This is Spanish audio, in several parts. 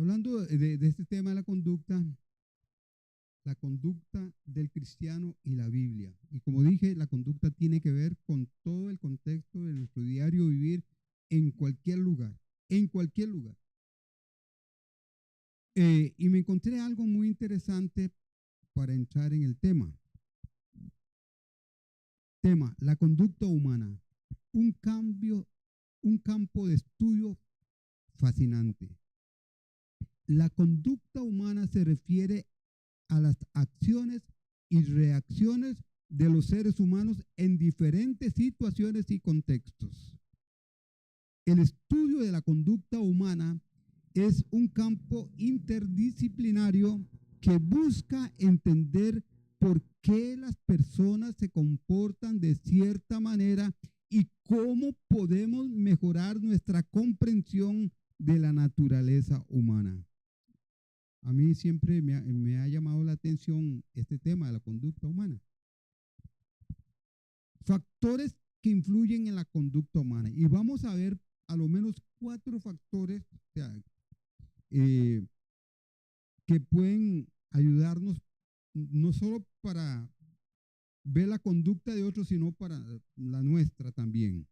Hablando de este tema de la conducta del cristiano y la Biblia. Y como dije, la conducta tiene que ver con todo el contexto de nuestro diario vivir en cualquier lugar, en cualquier lugar. Y me encontré algo muy interesante para entrar en el tema. Tema, la conducta humana. Un cambio, un campo de estudio fascinante. La conducta humana se refiere a las acciones y reacciones de los seres humanos en diferentes situaciones y contextos. El estudio de la conducta humana es un campo interdisciplinario que busca entender por qué las personas se comportan de cierta manera y cómo podemos mejorar nuestra comprensión de la naturaleza humana. A mí siempre me ha llamado la atención este tema de la conducta humana. Factores que influyen en la conducta humana. Y vamos a ver a lo menos 4 factores, o sea, que pueden ayudarnos no solo para ver la conducta de otros, sino para la nuestra también.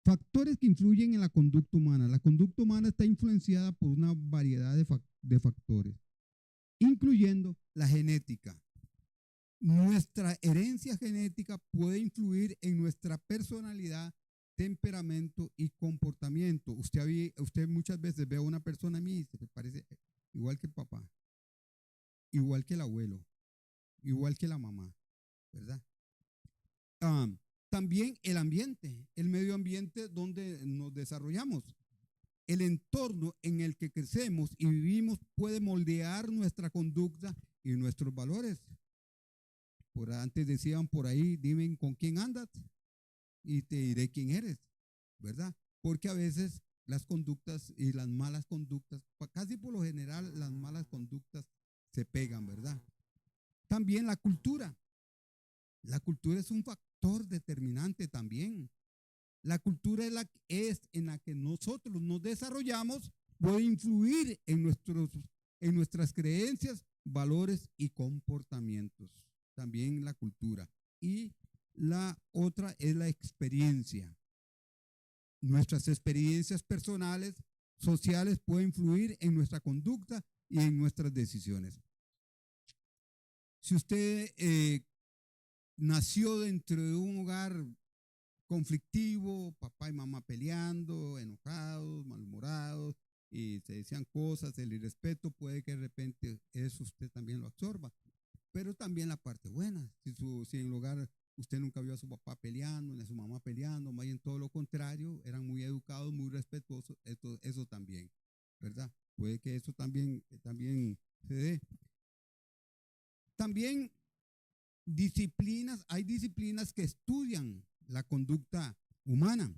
Factores que influyen en la conducta humana. La conducta humana está influenciada por una variedad de factores, incluyendo la genética. Nuestra herencia genética puede influir en nuestra personalidad, temperamento y comportamiento. Usted muchas veces ve a una persona a mí y se parece igual que el papá, igual que el abuelo, igual que la mamá, ¿verdad? También el ambiente, el medio ambiente donde nos desarrollamos. El entorno en el que crecemos y vivimos puede moldear nuestra conducta y nuestros valores. Por antes decían por ahí, dime con quién andas y te diré quién eres, ¿verdad? Porque a veces las conductas y las malas conductas, casi por lo general las malas conductas se pegan, ¿verdad? También la cultura. La cultura es un factor determinante también. La cultura es en la que nosotros nos desarrollamos, puede influir en nuestras creencias, valores y comportamientos. También la cultura. Y la otra es la experiencia. Nuestras experiencias personales, sociales pueden influir en nuestra conducta y en nuestras decisiones. Si usted nació dentro de un hogar conflictivo, papá y mamá peleando, enojados, malhumorados, y se decían cosas, el irrespeto, puede que de repente eso usted también lo absorba. Pero también la parte buena, si en el hogar usted nunca vio a su papá peleando, ni a su mamá peleando, más bien todo lo contrario, eran muy educados, muy respetuosos, eso también, ¿verdad? Puede que eso también se dé. También hay disciplinas que estudian la conducta humana.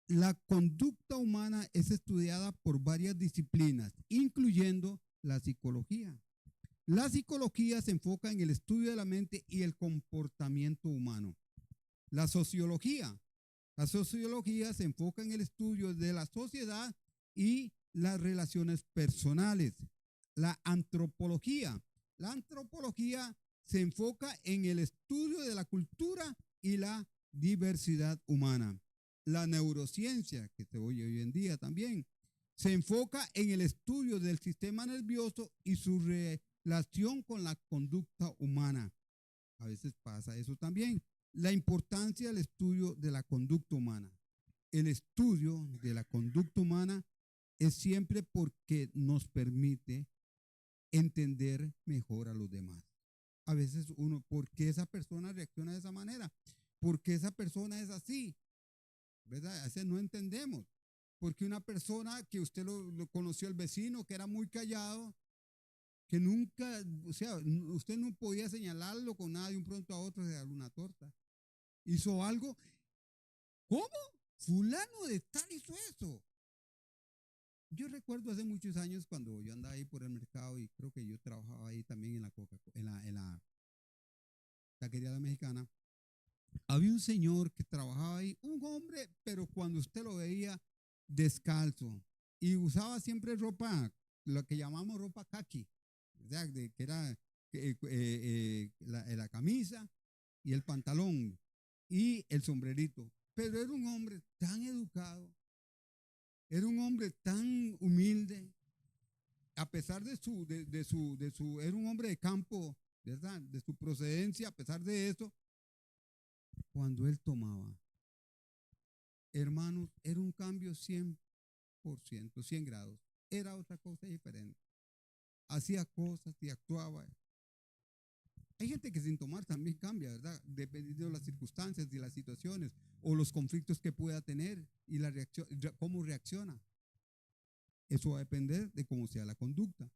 La conducta humana es estudiada por varias disciplinas, incluyendo la psicología. La psicología se enfoca en el estudio de la mente y el comportamiento humano. La sociología se enfoca en el estudio de la sociedad y las relaciones personales. La antropología se enfoca en el estudio de la cultura y la diversidad humana. La neurociencia, que se oye hoy en día también, se enfoca en el estudio del sistema nervioso y su relación con la conducta humana. A veces pasa eso también. La importancia del estudio de la conducta humana. El estudio de la conducta humana es siempre porque nos permite entender mejor a los demás. A veces ¿por qué esa persona reacciona de esa manera? ¿Por qué esa persona es así? ¿Verdad? A veces no entendemos. Porque una persona que usted lo conoció, el vecino, que era muy callado, que nunca, o sea, usted no podía señalarlo con nada, de un pronto a otro se da una torta. Hizo algo. ¿Cómo? Fulano de tal hizo eso. Yo recuerdo hace muchos años cuando yo andaba ahí por el mercado y creo que yo trabajaba ahí también en la taquería mexicana. Había un señor que trabajaba ahí, un hombre, pero cuando usted lo veía descalzo, y usaba siempre ropa, lo que llamamos ropa khaki, o sea, que era la camisa y el pantalón y el sombrerito. Pero era un hombre tan educado, era un hombre tan humilde, a pesar era un hombre de campo, ¿verdad? De su procedencia, a pesar de eso, cuando él tomaba, hermanos, era un cambio 100%, 100 grados. Era otra cosa diferente. Hacía cosas y actuaba. Hay gente que sin tomar también cambia, ¿verdad? Dependiendo de las circunstancias y las situaciones o los conflictos que pueda tener y la reacción, cómo reacciona. Eso va a depender de cómo sea la conducta.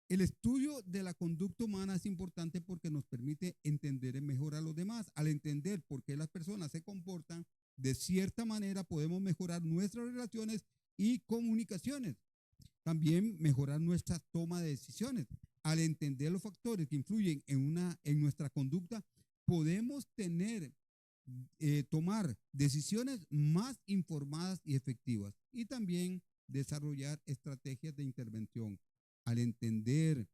El estudio de la conducta humana es importante porque nos permite entender mejor a los demás. Al entender por qué las personas se comportan de cierta manera, podemos mejorar nuestras relaciones y comunicaciones. También mejorar nuestra toma de decisiones. Al entender los factores que influyen en nuestra conducta, podemos tomar decisiones más informadas y efectivas. Y también desarrollar estrategias de intervención. Al entender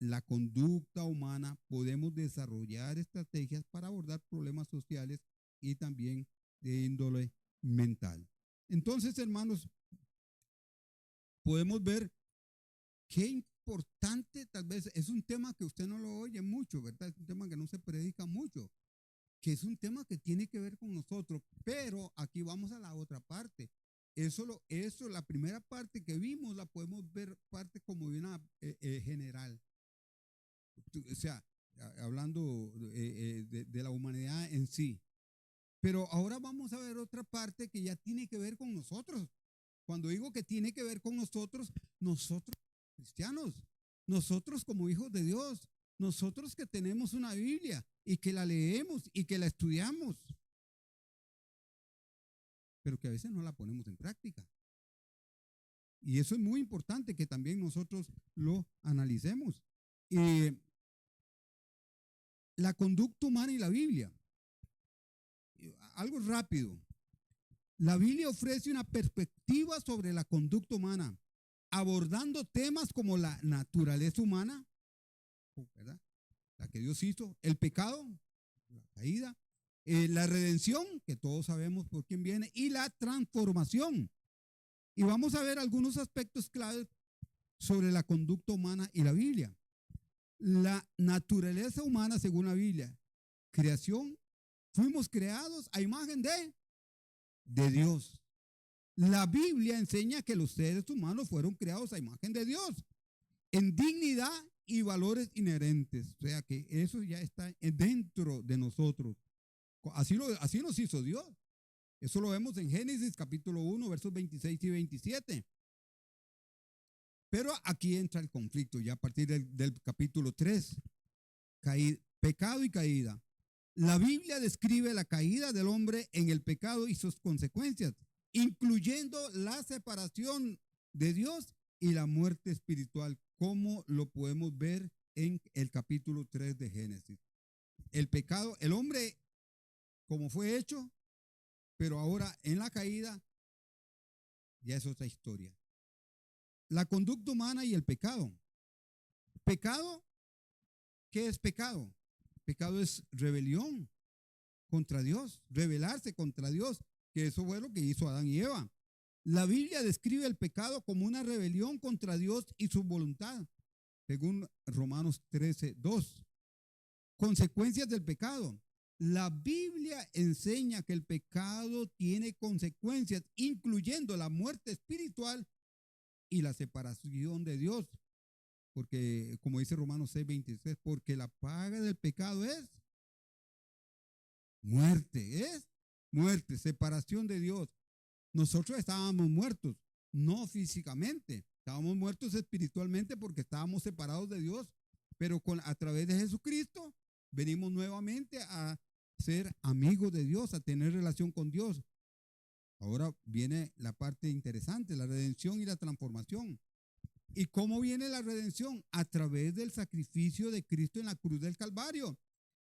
la conducta humana, podemos desarrollar estrategias para abordar problemas sociales y también de índole mental. Entonces, hermanos, podemos ver qué importante, tal vez es un tema que usted no lo oye mucho, ¿verdad? Es un tema que no se predica mucho, que es un tema que tiene que ver con nosotros, pero aquí vamos a la otra parte. Eso, la primera parte que vimos, la podemos ver parte como de una general. O sea, hablando de la humanidad en sí. Pero ahora vamos a ver otra parte que ya tiene que ver con nosotros. Cuando digo que tiene que ver con nosotros cristianos, nosotros como hijos de Dios, nosotros que tenemos una Biblia y que la leemos y que la estudiamos, pero que a veces no la ponemos en práctica. Y eso es muy importante que también nosotros lo analicemos. La conducta humana y la Biblia. Algo rápido. La Biblia ofrece una perspectiva sobre la conducta humana, abordando temas como la naturaleza humana, ¿verdad? La que Dios hizo, el pecado, la caída, la redención, que todos sabemos por quién viene, y la transformación. Y vamos a ver algunos aspectos claves sobre la conducta humana y la Biblia. La naturaleza humana según la Biblia, creación, fuimos creados a imagen de Dios. La Biblia enseña que los seres humanos fueron creados a imagen de Dios, en dignidad y valores inherentes. O sea que eso ya está dentro de nosotros. Así nos hizo Dios. Eso lo vemos en Génesis capítulo 1, versos 26 y 27. Pero aquí entra el conflicto ya a partir del capítulo 3. Pecado y caída. La Biblia describe la caída del hombre en el pecado y sus consecuencias, incluyendo la separación de Dios y la muerte espiritual, como lo podemos ver en el capítulo 3 de Génesis. El pecado, el hombre como fue hecho, pero ahora en la caída ya es otra historia. La conducta humana y el pecado. Pecado, ¿qué es pecado? Pecado es rebelión contra Dios, rebelarse contra Dios, que eso fue lo que hizo Adán y Eva. La Biblia describe el pecado como una rebelión contra Dios y su voluntad, según Romanos 13:2. Consecuencias del pecado. La Biblia enseña que el pecado tiene consecuencias, incluyendo la muerte espiritual y la separación de Dios. Porque, como dice Romanos 6:26, porque la paga del pecado es muerte, separación de Dios. Nosotros estábamos muertos, no físicamente, estábamos muertos espiritualmente porque estábamos separados de Dios, pero a través de Jesucristo venimos nuevamente a ser amigos de Dios, a tener relación con Dios. Ahora viene la parte interesante, la redención y la transformación. ¿Y cómo viene la redención? A través del sacrificio de Cristo en la cruz del Calvario.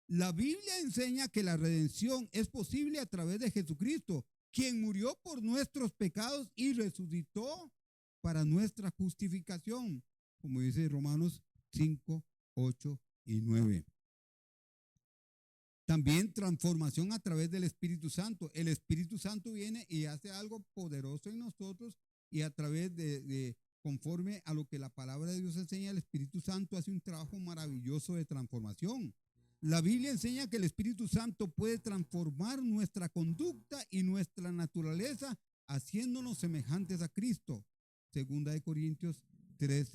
La Biblia enseña que la redención es posible a través de Jesucristo, quien murió por nuestros pecados y resucitó para nuestra justificación, como dice Romanos 5, 8 y 9. También transformación a través del Espíritu Santo. El Espíritu Santo viene y hace algo poderoso en nosotros, y a través conforme a lo que la palabra de Dios enseña, el Espíritu Santo hace un trabajo maravilloso de transformación. La Biblia enseña que el Espíritu Santo puede transformar nuestra conducta y nuestra naturaleza, haciéndonos semejantes a Cristo. Segunda de Corintios 3,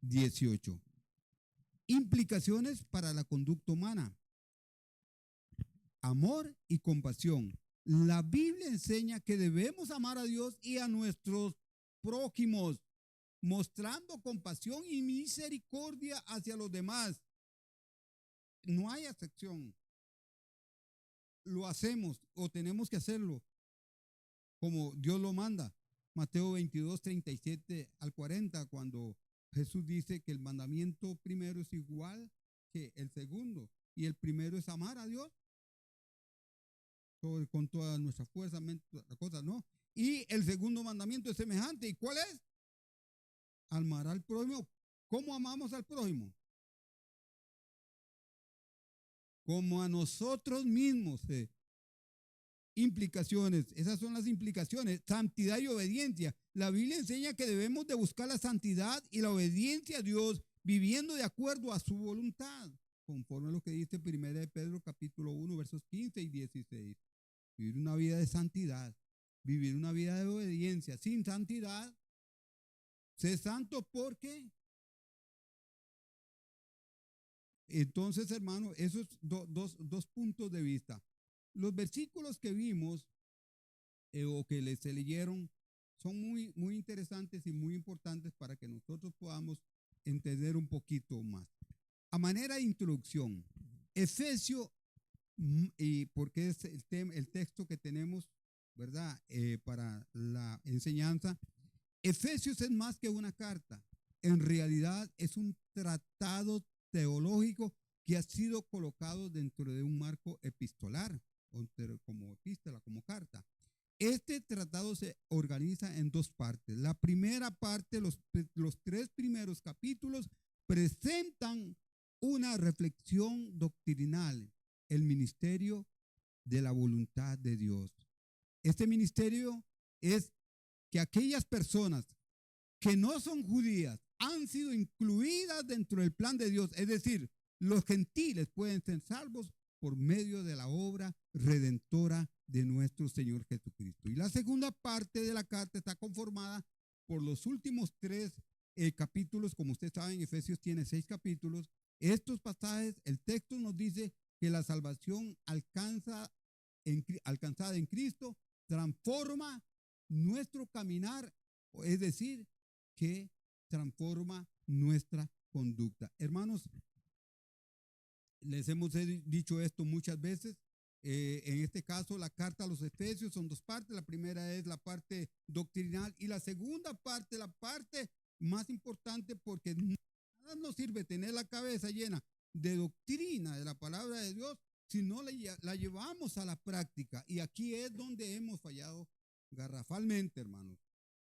18. Implicaciones para la conducta humana. Amor y compasión. La Biblia enseña que debemos amar a Dios y a nuestros prójimos, mostrando compasión y misericordia hacia los demás. No hay excepción. Lo hacemos o tenemos que hacerlo como Dios lo manda. Mateo 22, 37 al 40, cuando Jesús dice que el mandamiento primero es igual que el segundo, y el primero es amar a Dios con toda nuestra fuerza, mente, la cosa, ¿no? Y el segundo mandamiento es semejante. ¿Y cuál es? Amar al prójimo. ¿Cómo amamos al prójimo? Como a nosotros mismos. Implicaciones, esas son las implicaciones. Santidad y obediencia. La Biblia enseña que debemos de buscar la santidad y la obediencia a Dios, viviendo de acuerdo a su voluntad, conforme a lo que dice 1 de Pedro capítulo 1, versos 15 y 16. Vivir una vida de santidad, vivir una vida de obediencia. Sin santidad, sé santo porque. Entonces, hermano, esos dos puntos de vista. Los versículos que vimos o que se leyeron son muy, muy interesantes y muy importantes para que nosotros podamos entender un poquito más. A manera de introducción, Efesios, y porque es el texto que tenemos, ¿verdad? Para la enseñanza. Efesios es más que una carta. En realidad es un tratado teológico que ha sido colocado dentro de un marco epistolar, como epístola, como carta. Este tratado se organiza en dos partes. La primera parte, los 3 primeros capítulos, presentan una reflexión doctrinal, el ministerio de la voluntad de Dios. Este ministerio es que aquellas personas que no son judías han sido incluidas dentro del plan de Dios, es decir, los gentiles pueden ser salvos por medio de la obra redentora de nuestro Señor Jesucristo. Y la segunda parte de la carta está conformada por los últimos 3 capítulos. Como ustedes saben, Efesios tiene 6 capítulos. Estos pasajes, el texto nos dice que la salvación alcanzada en Cristo transforma nuestro caminar, es decir, que transforma nuestra conducta. Hermanos, les hemos dicho esto muchas veces. En este caso, la carta a los Efesios son 2 partes. La primera es la parte doctrinal y la segunda parte, la parte más importante, porque nada nos sirve tener la cabeza llena de doctrina de la palabra de Dios si no la llevamos a la práctica. Y aquí es donde hemos fallado garrafalmente, hermanos,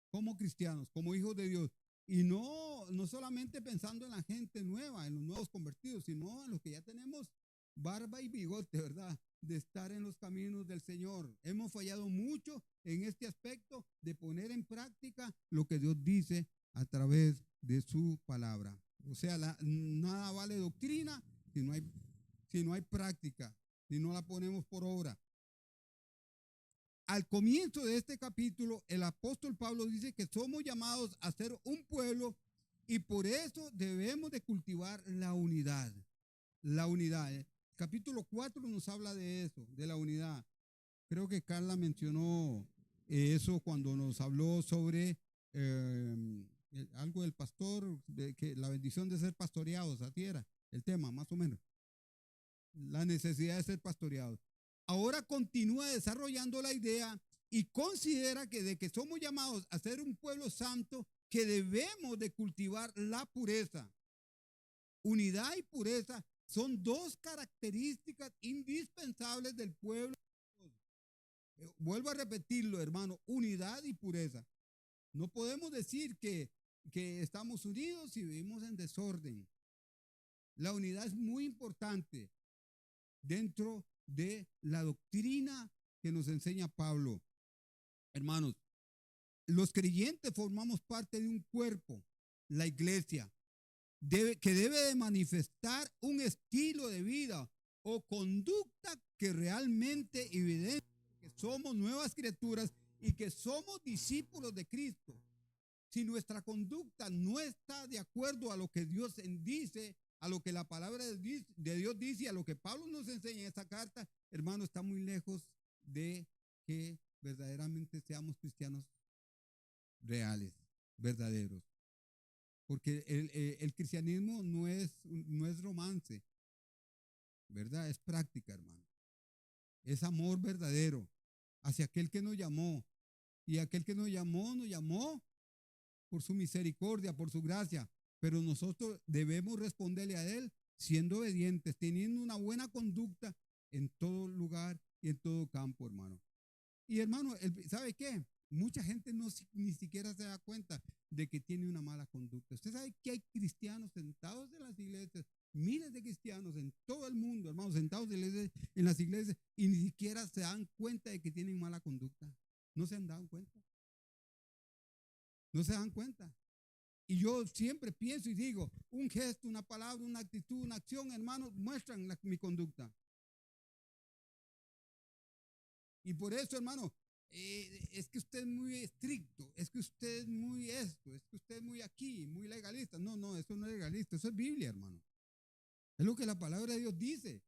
como cristianos, como hijos de Dios. Y no solamente pensando en la gente nueva, en los nuevos convertidos, sino en los que ya tenemos barba y bigote, ¿verdad? De estar en los caminos del Señor. Hemos fallado mucho en este aspecto de poner en práctica lo que Dios dice a través de su palabra. O sea, nada vale doctrina si no hay práctica, si no la ponemos por obra. Al comienzo de este capítulo, el apóstol Pablo dice que somos llamados a ser un pueblo y por eso debemos de cultivar la unidad. La unidad. Capítulo 4 nos habla de eso, de la unidad. Creo que Carla mencionó eso cuando nos habló sobre algo del pastor, de que la bendición de ser pastoreados, así era el tema, más o menos. La necesidad de ser pastoreados. Ahora continúa desarrollando la idea y considera que de que somos llamados a ser un pueblo santo, que debemos de cultivar la pureza. Unidad y pureza son 2 características indispensables del pueblo. Vuelvo a repetirlo, hermano, unidad y pureza. No podemos decir que estamos unidos si vivimos en desorden. La unidad es muy importante dentro de la doctrina que nos enseña Pablo. Hermanos, los creyentes formamos parte de un cuerpo, la iglesia, que debe de manifestar un estilo de vida o conducta que realmente evidencia que somos nuevas criaturas y que somos discípulos de Cristo. Si nuestra conducta no está de acuerdo a lo que Dios dice, a lo que la palabra de Dios dice y a lo que Pablo nos enseña en esta carta, hermano, está muy lejos de que verdaderamente seamos cristianos reales, verdaderos. Porque el cristianismo no es romance, ¿verdad? Es práctica, hermano. Es amor verdadero hacia aquel que nos llamó. Y aquel que nos llamó por su misericordia, por su gracia. Pero nosotros debemos responderle a Él siendo obedientes, teniendo una buena conducta en todo lugar y en todo campo, hermano. Y hermano, ¿sabe qué? Mucha gente ni siquiera se da cuenta de que tiene una mala conducta. Usted sabe que hay cristianos sentados en las iglesias, miles de cristianos en todo el mundo, hermanos, sentados en las iglesias y ni siquiera se dan cuenta de que tienen mala conducta. No se han dado cuenta. No se dan cuenta. Y yo siempre pienso y digo, un gesto, una palabra, una actitud, una acción, hermanos, muestran mi conducta. Y por eso, hermano, es que usted es muy estricto, es que usted es muy esto, es que usted es muy aquí, muy legalista. No, eso no es legalista, eso es Biblia, hermano. Es lo que la palabra de Dios dice.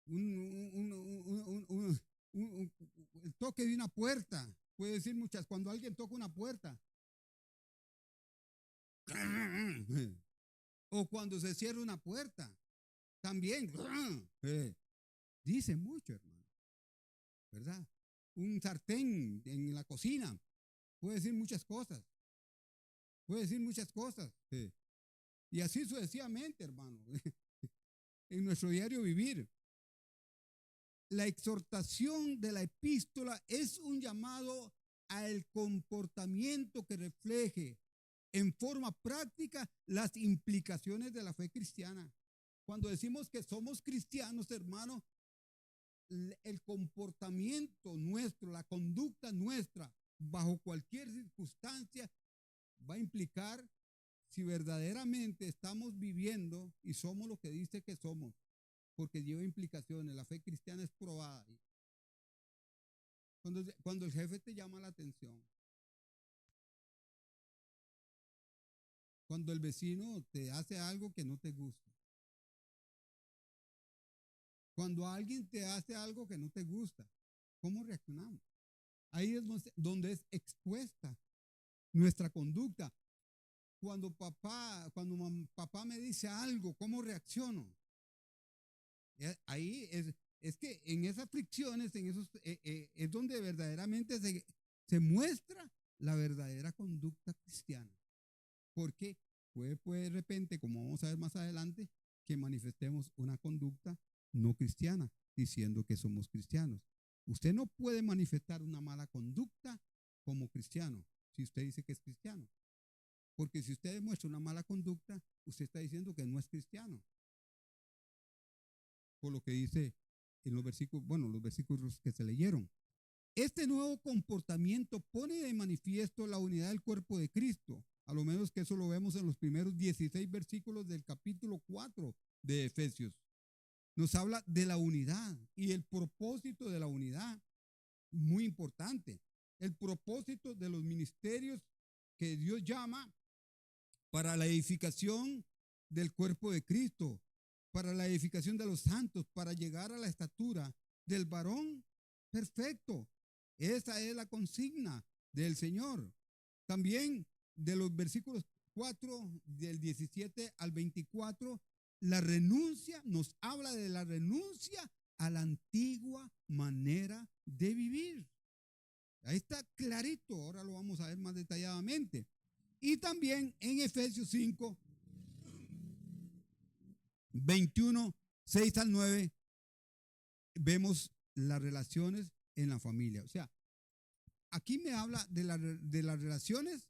El toque de una puerta, puede decir muchas, cuando alguien toca una puerta. O cuando se cierra una puerta, también. Dice mucho, hermano. ¿Verdad? Un sartén en la cocina puede decir muchas cosas. Puede decir muchas cosas. Y así sucesivamente, hermano. En nuestro diario vivir. La exhortación de la epístola es un llamado al comportamiento que refleje en forma práctica las implicaciones de la fe cristiana. Cuando decimos que somos cristianos, hermano, el comportamiento nuestro, la conducta nuestra, bajo cualquier circunstancia, va a implicar si verdaderamente estamos viviendo y somos lo que dice que somos, porque lleva implicaciones. La fe cristiana es probada. Cuando el jefe te llama la atención, cuando el vecino te hace algo que no te gusta, cuando alguien te hace algo que no te gusta, ¿cómo reaccionamos? Ahí es donde es expuesta nuestra conducta. Cuando papá me dice algo, ¿cómo reacciono? Ahí es que en esas fricciones, es donde verdaderamente se muestra la verdadera conducta cristiana. Porque puede de repente, como vamos a ver más adelante, que manifestemos una conducta no cristiana, diciendo que somos cristianos. Usted no puede manifestar una mala conducta como cristiano si usted dice que es cristiano. Porque si usted demuestra una mala conducta, usted está diciendo que no es cristiano. Por lo que dice en los versículos que se leyeron. Este nuevo comportamiento pone de manifiesto la unidad del cuerpo de Cristo. A lo menos que eso lo vemos en los primeros 16 versículos del capítulo 4 de Efesios. Nos habla de la unidad y el propósito de la unidad. Muy importante. El propósito de los ministerios que Dios llama para la edificación del cuerpo de Cristo, para la edificación de los santos, para llegar a la estatura del varón perfecto. Esa es la consigna del Señor. También de los versículos 4, del 17 al 24, la renuncia, nos habla de la renuncia a la antigua manera de vivir. Ahí está clarito, ahora lo vamos a ver más detalladamente. Y también en Efesios 5, 21, 6 al 9, vemos las relaciones en la familia. O sea, aquí me habla de las relaciones,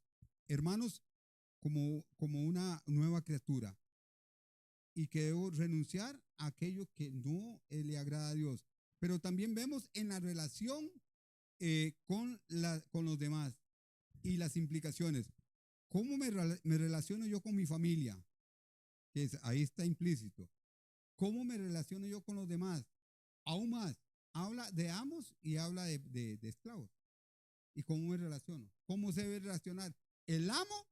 hermanos, como una nueva criatura y que debo renunciar a aquello que no le agrada a Dios. Pero también vemos en la relación con los demás y las implicaciones. ¿Cómo me relaciono yo con mi familia? Ahí está implícito. ¿Cómo me relaciono yo con los demás? Aún más, habla de amos y habla de esclavos. ¿Y cómo me relaciono? ¿Cómo se debe relacionar el amo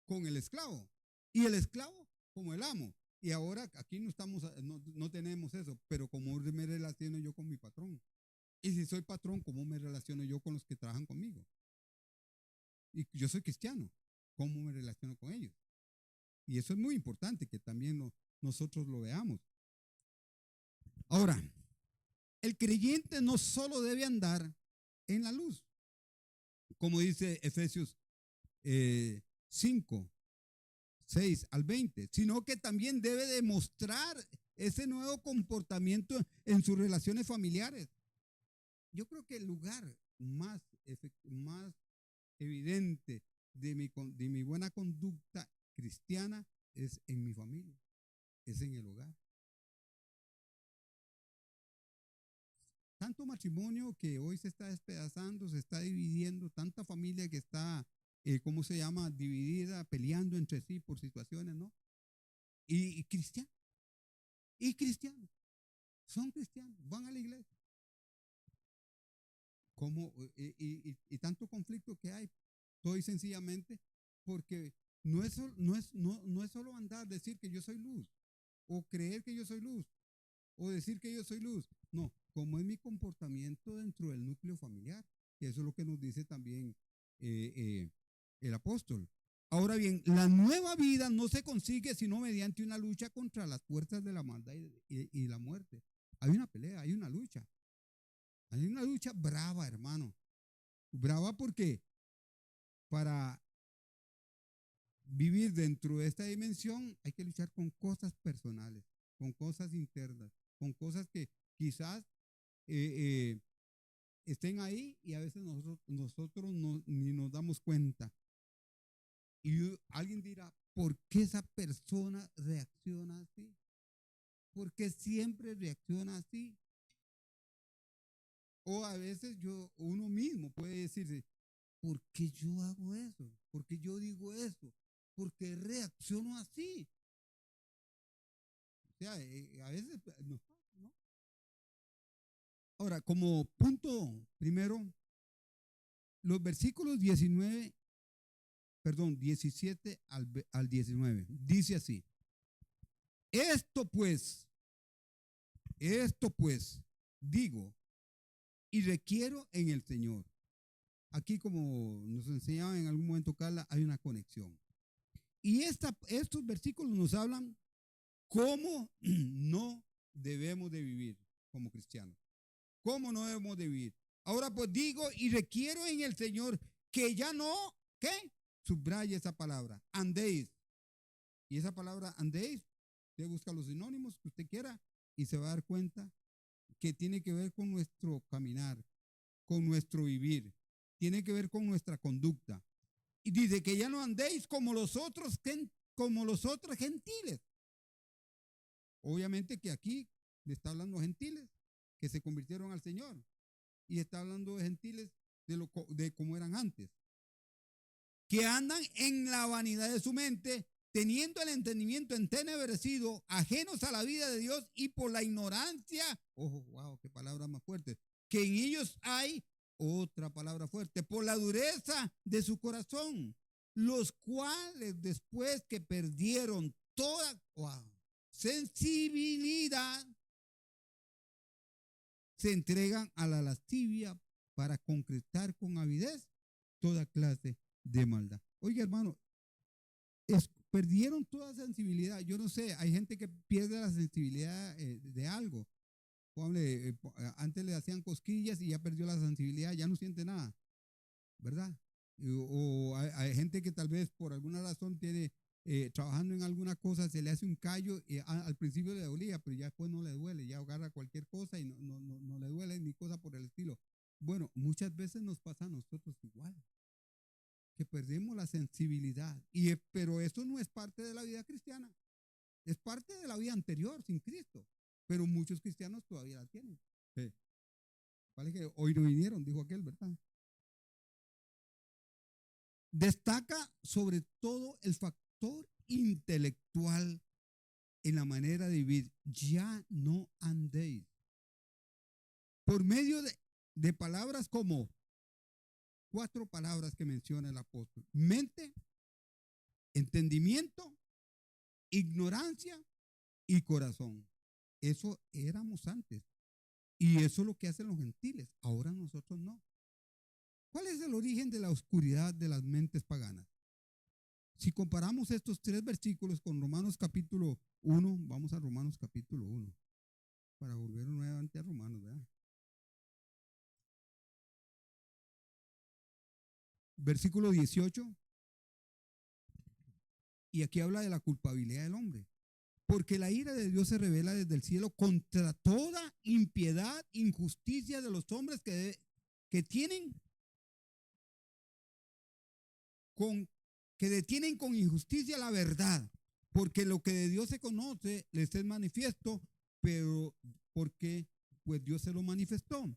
con el esclavo? Y el esclavo como el amo. Y ahora aquí no tenemos eso, pero ¿cómo me relaciono yo con mi patrón? Y si soy patrón, ¿cómo me relaciono yo con los que trabajan conmigo? Y yo soy cristiano, ¿cómo me relaciono con ellos? Y eso es muy importante que también nosotros lo veamos. Ahora, el creyente no solo debe andar en la luz, como dice Efesios 5, 6 al 20, sino que también debe demostrar ese nuevo comportamiento en sus relaciones familiares. Yo creo que el lugar más evidente de mi buena conducta cristiana es en mi familia, es en el hogar. Tanto matrimonio que hoy se está despedazando, se está dividiendo, tanta familia que está, ¿cómo se llama? Dividida, peleando entre sí por situaciones, ¿no? Y cristianos, son cristianos, van a la iglesia. Y tanto conflicto que hay, todo y sencillamente porque no es solo andar, decir que yo soy luz, o creer que yo soy luz, o decir que yo soy luz. No, como es mi comportamiento dentro del núcleo familiar. Y eso es lo que nos dice también el apóstol. Ahora bien, la nueva vida no se consigue sino mediante una lucha contra las fuerzas de la maldad y la muerte. Hay una pelea, hay una lucha. Hay una lucha brava, hermano. Brava porque para vivir dentro de esta dimensión hay que luchar con cosas personales, con cosas internas, con cosas que quizás estén ahí y a veces nosotros ni nos damos cuenta. Y alguien dirá, ¿por qué esa persona reacciona así? ¿Por qué siempre reacciona así? O a veces uno mismo puede decirse, ¿por qué yo hago eso? ¿Por qué yo digo eso? ¿Por qué reacciono así? O sea, a veces no. Ahora, como punto primero, los versículos 17 al 19, dice así: Esto pues, digo y requiero en el Señor. Aquí, como nos enseñaba en algún momento Carla, hay una conexión. Y estos versículos nos hablan cómo no debemos de vivir como cristianos. ¿Cómo no debemos de vivir? Ahora pues digo y requiero en el Señor que ya no, ¿qué? Subraye esa palabra, andéis. Y esa palabra andéis, usted busca los sinónimos que usted quiera y se va a dar cuenta que tiene que ver con nuestro caminar, con nuestro vivir, tiene que ver con nuestra conducta. Y dice que ya no andéis como los otros gentiles. Obviamente que aquí le está hablando a gentiles que se convirtieron al Señor y está hablando de gentiles de cómo eran antes, que andan en la vanidad de su mente, teniendo el entendimiento entenebrecido, ajenos a la vida de Dios y por la ignorancia, wow, qué palabra más fuerte, que en ellos hay, otra palabra fuerte, por la dureza de su corazón, los cuales después que perdieron toda sensibilidad, se entregan a la lascivia para concretar con avidez toda clase de maldad. Oiga, hermano, perdieron toda sensibilidad. Yo no sé, hay gente que pierde la sensibilidad de algo. Antes le hacían cosquillas y ya perdió la sensibilidad, ya no siente nada, ¿verdad? O hay gente que tal vez por alguna razón tiene trabajando en alguna cosa, se le hace un callo y al principio le dolía, pero ya después no le duele, ya agarra cualquier cosa y no le duele ni cosa por el estilo. Bueno, muchas veces nos pasa a nosotros igual, que perdemos la sensibilidad, pero eso no es parte de la vida cristiana, es parte de la vida anterior sin Cristo, pero muchos cristianos todavía la tienen. Sí. Vale que hoy no vinieron, dijo aquel, ¿verdad? Destaca sobre todo el factor intelectual en la manera de vivir. Ya no andéis. Por medio de palabras como 4 palabras que menciona el apóstol: mente, entendimiento, ignorancia y corazón. Eso éramos antes. Y eso es lo que hacen los gentiles. Ahora nosotros no. ¿Cuál es el origen de la oscuridad de las mentes paganas? Si comparamos estos 3 versículos con Romanos capítulo 1, vamos a Romanos capítulo 1, para volver nuevamente a Romanos, ¿verdad? Versículo 18, y aquí habla de la culpabilidad del hombre. Porque la ira de Dios se revela desde el cielo contra toda impiedad, injusticia de los hombres que detienen con injusticia la verdad. Porque lo que de Dios se conoce les es manifiesto, pero porque pues Dios se lo manifestó.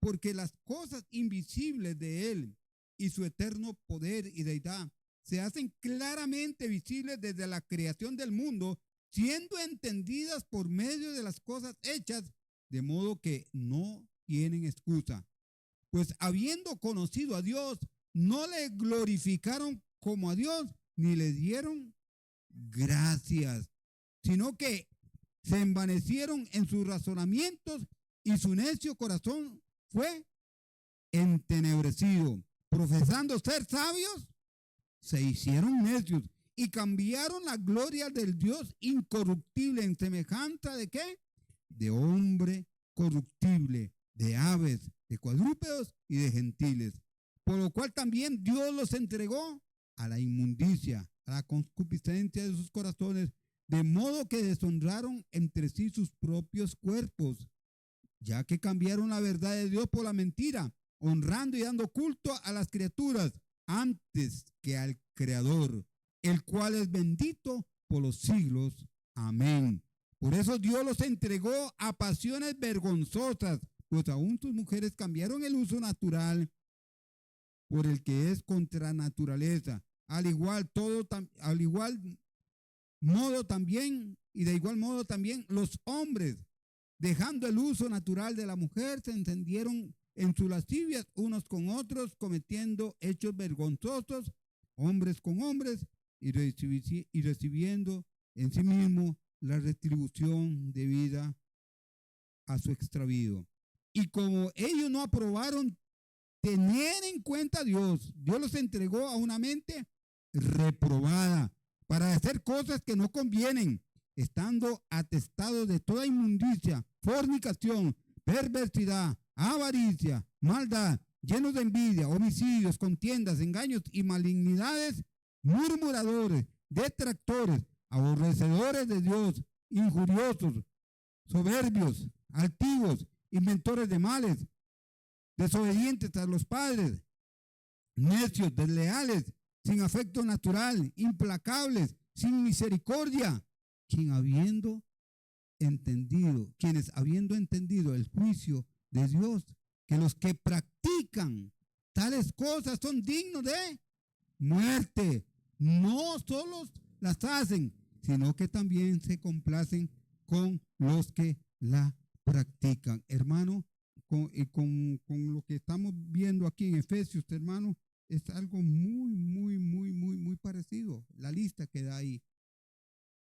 Porque las cosas invisibles de Él y su eterno poder y deidad se hacen claramente visibles desde la creación del mundo, siendo entendidas por medio de las cosas hechas, de modo que no tienen excusa. Pues habiendo conocido a Dios, no le glorificaron como a Dios, ni le dieron gracias, sino que se envanecieron en sus razonamientos y su necio corazón fue entenebrecido. Profesando ser sabios, se hicieron necios y cambiaron la gloria del Dios incorruptible en semejanza de ¿qué? De hombre corruptible, de aves, de cuadrúpedos y de gentiles. Por lo cual también Dios los entregó a la inmundicia, a la concupiscencia de sus corazones, de modo que deshonraron entre sí sus propios cuerpos, ya que cambiaron la verdad de Dios por la mentira, honrando y dando culto a las criaturas antes que al Creador, el cual es bendito por los siglos. Amén. Por eso Dios los entregó a pasiones vergonzosas, pues aún sus mujeres cambiaron el uso natural por el que es contra naturaleza. Al igual modo también, y de igual modo también los hombres, dejando el uso natural de la mujer, se encendieron en sus lascivias unos con otros, cometiendo hechos vergonzosos, hombres con hombres, y recibiendo en sí mismo la retribución debida a su extravío. Y como ellos no aprobaron tener en cuenta a Dios, Dios los entregó a una mente reprobada para hacer cosas que no convienen, estando atestados de toda inmundicia, fornicación, perversidad, avaricia, maldad, llenos de envidia, homicidios, contiendas, engaños y malignidades, murmuradores, detractores, aborrecedores de Dios, injuriosos, soberbios, altivos, inventores de males, desobedientes a los padres, necios, desleales, sin afecto natural, implacables, sin misericordia, quienes habiendo entendido el juicio de Dios, que los que practican tales cosas son dignos de muerte, no solo las hacen, sino que también se complacen con los que la practican. Hermano, con lo que estamos viendo aquí en Efesios, hermano, es algo muy parecido, la lista que da ahí.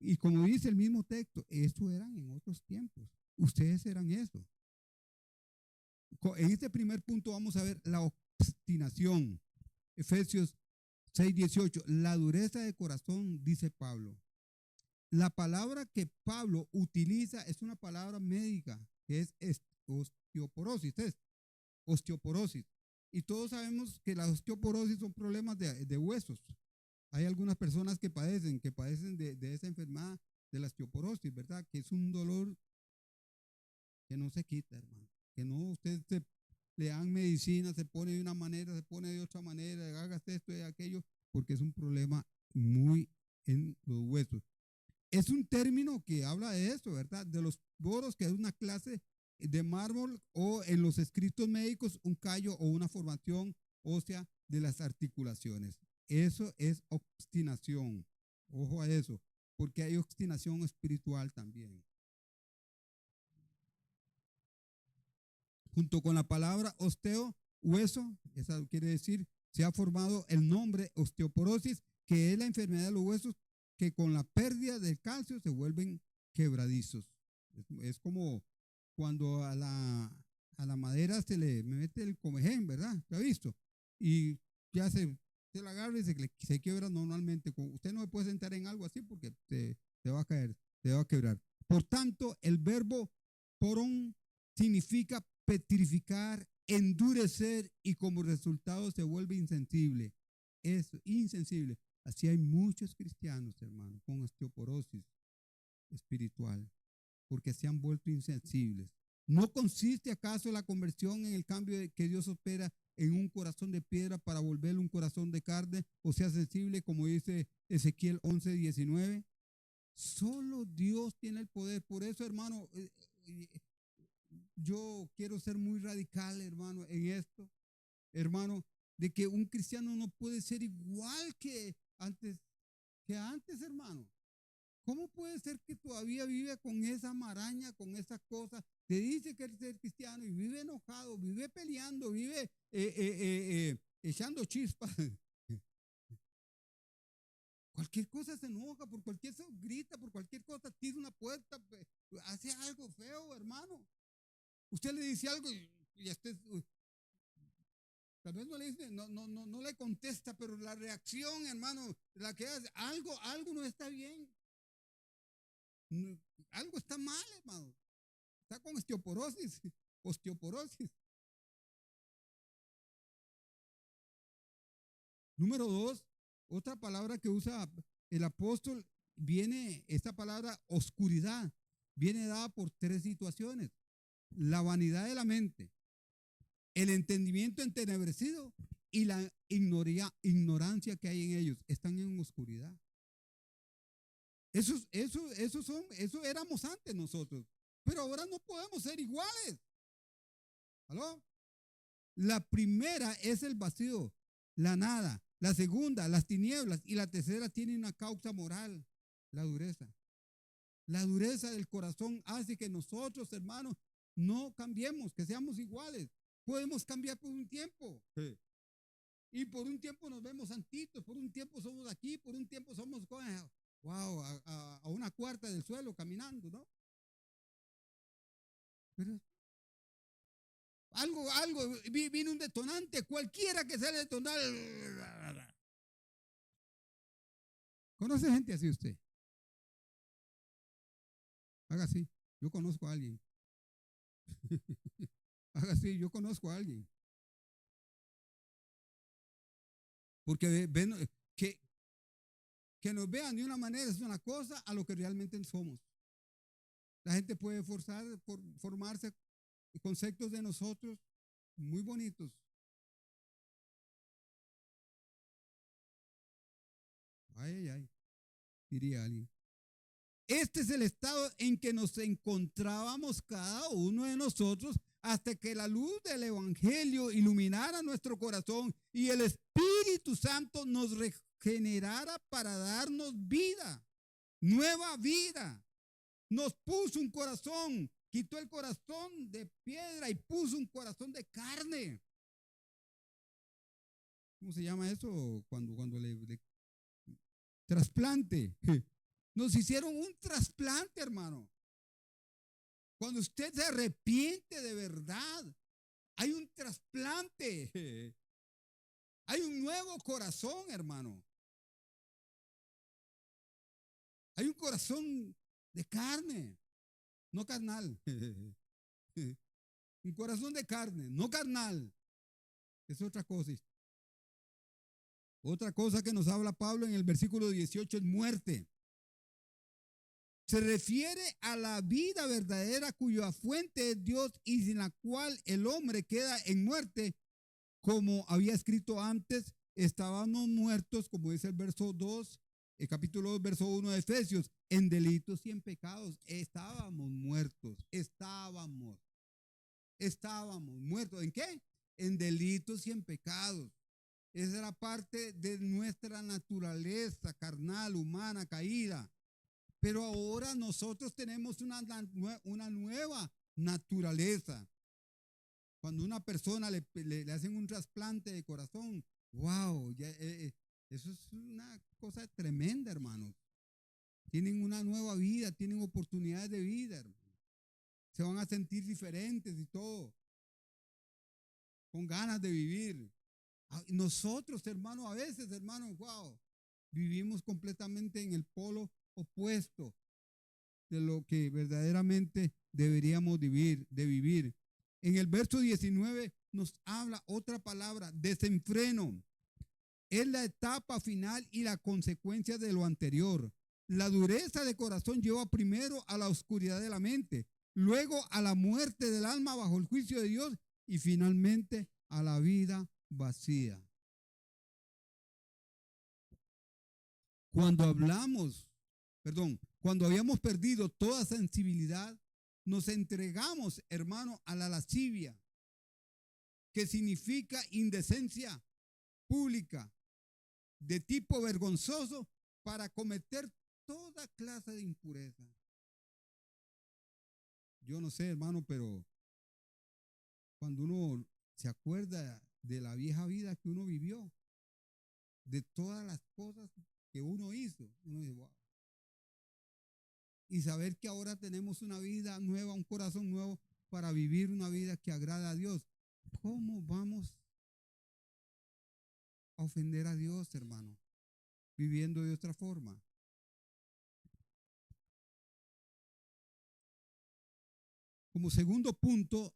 Y como dice el mismo texto, eso eran en otros tiempos. Ustedes eran eso. En este primer punto vamos a ver la obstinación. Efesios 6:18, la dureza de corazón, dice Pablo. La palabra que Pablo utiliza es una palabra médica, que es osteoporosis. Y todos sabemos que la osteoporosis son problemas de huesos. Hay algunas personas que padecen de esa enfermedad de la osteoporosis, ¿verdad? Que es un dolor que no se quita, hermano. Que no, le dan medicina, se pone de una manera, se pone de otra manera, hagas esto y aquello, porque es un problema muy en los huesos. Es un término que habla de eso, ¿verdad? De los poros, que es una clase de mármol, o en los escritos médicos, un callo o una formación ósea de las articulaciones. Eso es obstinación. Ojo a eso, porque hay obstinación espiritual también. Junto con la palabra osteo, hueso, eso quiere decir, se ha formado el nombre osteoporosis, que es la enfermedad de los huesos que con la pérdida del calcio se vuelven quebradizos. Es como cuando a la madera se le mete el comején, ¿verdad? ¿Se ha visto? Y ya se la agarra y se quiebra normalmente. Usted no se puede sentar en algo así porque se va a caer, se va a quebrar. Por tanto, el verbo porón significa petrificar, endurecer, y como resultado se vuelve insensible. Es insensible. Así hay muchos cristianos, hermano, con osteoporosis espiritual, porque se han vuelto insensibles. ¿No consiste acaso la conversión en el cambio que Dios opera en un corazón de piedra para volverlo un corazón de carne, o sea, sensible, como dice Ezequiel 11:19? Solo Dios tiene el poder. Por eso, hermano, yo quiero ser muy radical, hermano, en esto, hermano, de que un cristiano no puede ser igual que antes, hermano. ¿Cómo puede ser que todavía vive con esa maraña, con esas cosas? Te dice que es cristiano y vive enojado, vive peleando, vive echando chispas. Cualquier cosa se enoja, por cualquier cosa grita, por cualquier cosa tira una puerta, hace algo feo, hermano. Usted le dice algo y usted tal vez no le dice, no le contesta, pero la reacción, hermano, la que hace, algo no está bien. Algo está mal, hermano. Está con osteoporosis. Número 2, otra palabra que usa el apóstol, esta palabra oscuridad, viene dada por 3 situaciones: la vanidad de la mente, el entendimiento entenebrecido y la ignorancia que hay en ellos. Están en oscuridad. Eso éramos antes nosotros, pero ahora no podemos ser iguales. ¿Aló? La primera es el vacío, la nada. La segunda, las tinieblas. Y la tercera tiene una causa moral, la dureza. La dureza del corazón hace que nosotros, hermanos, no cambiemos, que seamos iguales. Podemos cambiar por un tiempo. Sí. Y por un tiempo nos vemos santitos, por un tiempo somos aquí, por un tiempo somos, wow, a una cuarta del suelo caminando, ¿no? Pero vino un detonante, cualquiera que sea el detonante. ¿Conoce gente así usted? Haga así, yo conozco a alguien. Haga así, yo conozco a alguien. Porque ven, que nos vean de una manera es una cosa a lo que realmente somos. La gente puede formarse conceptos de nosotros muy bonitos. Ay, diría alguien. Este es el estado en que nos encontrábamos cada uno de nosotros hasta que la luz del Evangelio iluminara nuestro corazón y el Espíritu Santo nos regenerara para darnos vida, nueva vida. Nos puso un corazón, quitó el corazón de piedra y puso un corazón de carne. ¿Cómo se llama eso? Cuando le trasplante. Nos hicieron un trasplante, hermano. Cuando usted se arrepiente de verdad, hay un trasplante. Hay un nuevo corazón, hermano. Hay un corazón de carne, no carnal. Un corazón de carne, no carnal. Es otra cosa. Otra cosa que nos habla Pablo en el versículo 18 es muerte. Se refiere a la vida verdadera cuya fuente es Dios y sin la cual el hombre queda en muerte. Como había escrito antes, estábamos muertos, como dice el verso 2, el capítulo 2, verso 1 de Efesios, en delitos y en pecados. Estábamos muertos, estábamos muertos. ¿En qué? En delitos y en pecados. Esa era parte de nuestra naturaleza carnal, humana, caída. Pero ahora nosotros tenemos una nueva naturaleza. Cuando una persona le hacen un trasplante de corazón, wow, eso es una cosa tremenda, hermanos. Tienen una nueva vida, tienen oportunidades de vida, hermanos. Se van a sentir diferentes y todo, con ganas de vivir. Nosotros, hermanos, a veces, hermanos, wow, vivimos completamente en el polo opuesto de lo que verdaderamente deberíamos vivir. En el verso 19 nos habla otra palabra, desenfreno. Es la etapa final y la consecuencia de lo anterior. La dureza de corazón lleva primero a la oscuridad de la mente, luego a la muerte del alma bajo el juicio de Dios y finalmente a la vida vacía. Cuando habíamos perdido toda sensibilidad, nos entregamos, hermano, a la lascivia, que significa indecencia pública de tipo vergonzoso para cometer toda clase de impureza. Yo no sé, hermano, pero cuando uno se acuerda de la vieja vida que uno vivió, de todas las cosas que uno hizo, uno dice, wow. Y saber que ahora tenemos una vida nueva, un corazón nuevo para vivir una vida que agrada a Dios. ¿Cómo vamos a ofender a Dios, hermano? Viviendo de otra forma. Como segundo punto,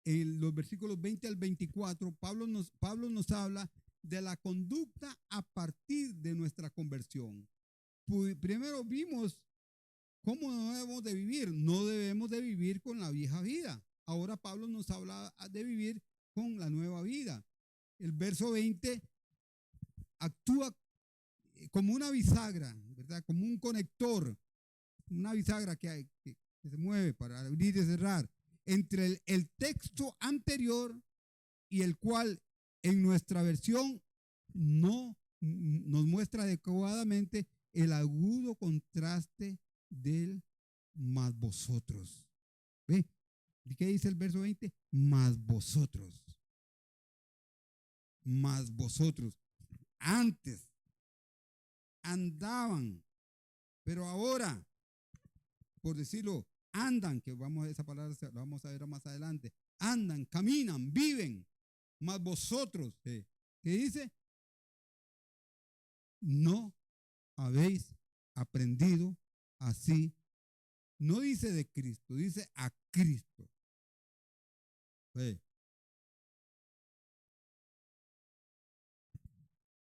en los versículos 20 al 24, Pablo nos habla de la conducta a partir de nuestra conversión. Primero vimos cómo no debemos de vivir. No debemos de vivir con la vieja vida. Ahora Pablo nos habla de vivir con la nueva vida. El verso 20 actúa como una bisagra, ¿verdad? Como un conector, una bisagra que se mueve para abrir y cerrar entre el texto anterior y el cual en nuestra versión no nos muestra adecuadamente el agudo contraste del más vosotros. ¿Ve? ¿Qué dice el verso 20? Más vosotros. Más vosotros. Antes andaban, pero ahora, por decirlo, andan, que esa palabra la vamos a ver más adelante, andan, caminan, viven, más vosotros, ¿qué dice? No habéis aprendido así. No dice de Cristo, dice a Cristo.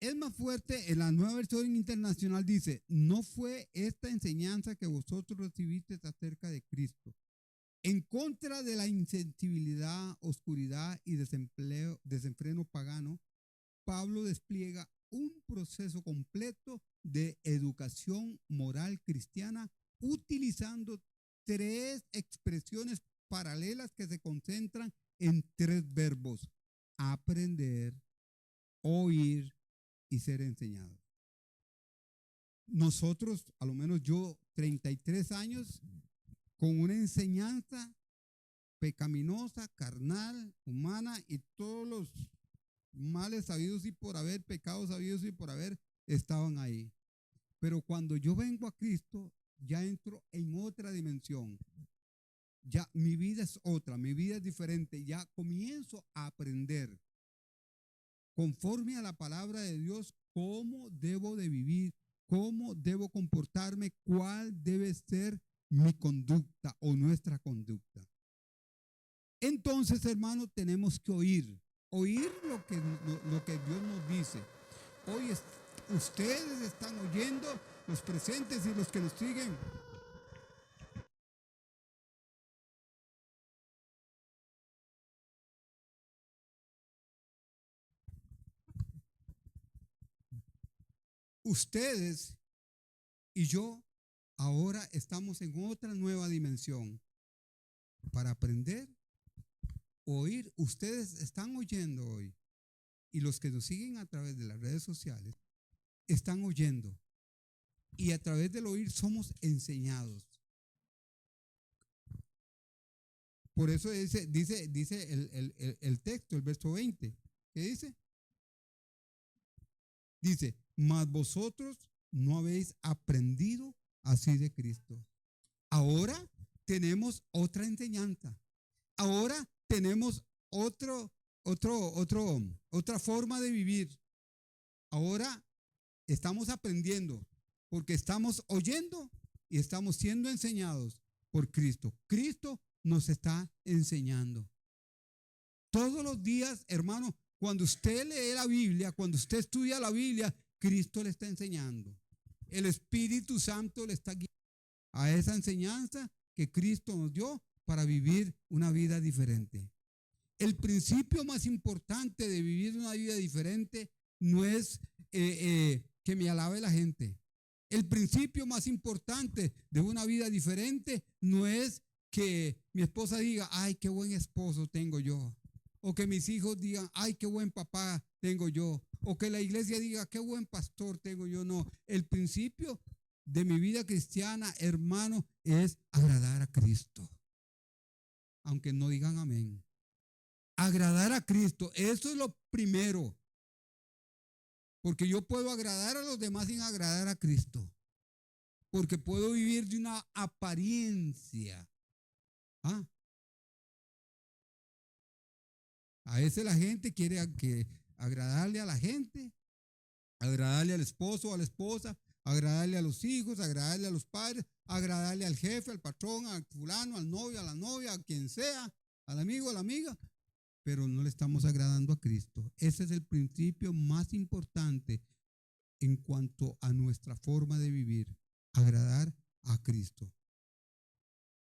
Es más fuerte, en la Nueva Versión Internacional dice, no fue esta enseñanza que vosotros recibisteis acerca de Cristo. En contra de la insensibilidad, oscuridad y desenfreno pagano, Pablo despliega un proceso completo de educación moral cristiana utilizando tres expresiones paralelas que se concentran en tres verbos: aprender, oír y ser enseñado. Nosotros, a lo menos yo, 33 años, con una enseñanza pecaminosa, carnal, humana y todos los males sabidos y por haber, pecados sabidos y por haber, estaban ahí. Pero cuando yo vengo a Cristo, ya entro en otra dimensión. Ya mi vida es otra, mi vida es diferente. Ya comienzo a aprender conforme a la palabra de Dios cómo debo de vivir, cómo debo comportarme, cuál debe ser mi conducta o nuestra conducta. Entonces, hermano, tenemos que oír lo que Dios nos dice. Hoy ustedes están oyendo, los presentes y los que nos siguen. Ustedes y yo ahora estamos en otra nueva dimensión para aprender, oír. Ustedes están oyendo hoy y los que nos siguen a través de las redes sociales están oyendo y a través del oír somos enseñados. Por eso dice el texto, el verso 20, ¿qué dice? Dice, mas vosotros no habéis aprendido así de Cristo. Ahora tenemos otra enseñanza. Ahora tenemos otra forma de vivir. Ahora estamos aprendiendo porque estamos oyendo y estamos siendo enseñados por Cristo. Cristo nos está enseñando. Todos los días, hermano, cuando usted lee la Biblia, cuando usted estudia la Biblia, Cristo le está enseñando. El Espíritu Santo le está guiando a esa enseñanza que Cristo nos dio para vivir una vida diferente. El principio más importante de vivir una vida diferente no es que me alabe la gente. El principio más importante de una vida diferente no es que mi esposa diga, ay, qué buen esposo tengo yo. O que mis hijos digan, ay, qué buen papá tengo yo. O que la iglesia diga, qué buen pastor tengo yo. No, el principio de mi vida cristiana, hermano, es agradar a Cristo. Aunque no digan amén. Agradar a Cristo, eso es lo primero. Porque yo puedo agradar a los demás sin agradar a Cristo. Porque puedo vivir de una apariencia. ¿Ah? A veces la gente quiere agradarle a la gente, agradarle al esposo o a la esposa, agradarle a los hijos, agradarle a los padres, agradarle al jefe, al patrón, al fulano, al novio, a la novia, a quien sea, al amigo, a la amiga, pero no le estamos agradando a Cristo. Ese es el principio más importante en cuanto a nuestra forma de vivir, agradar a Cristo.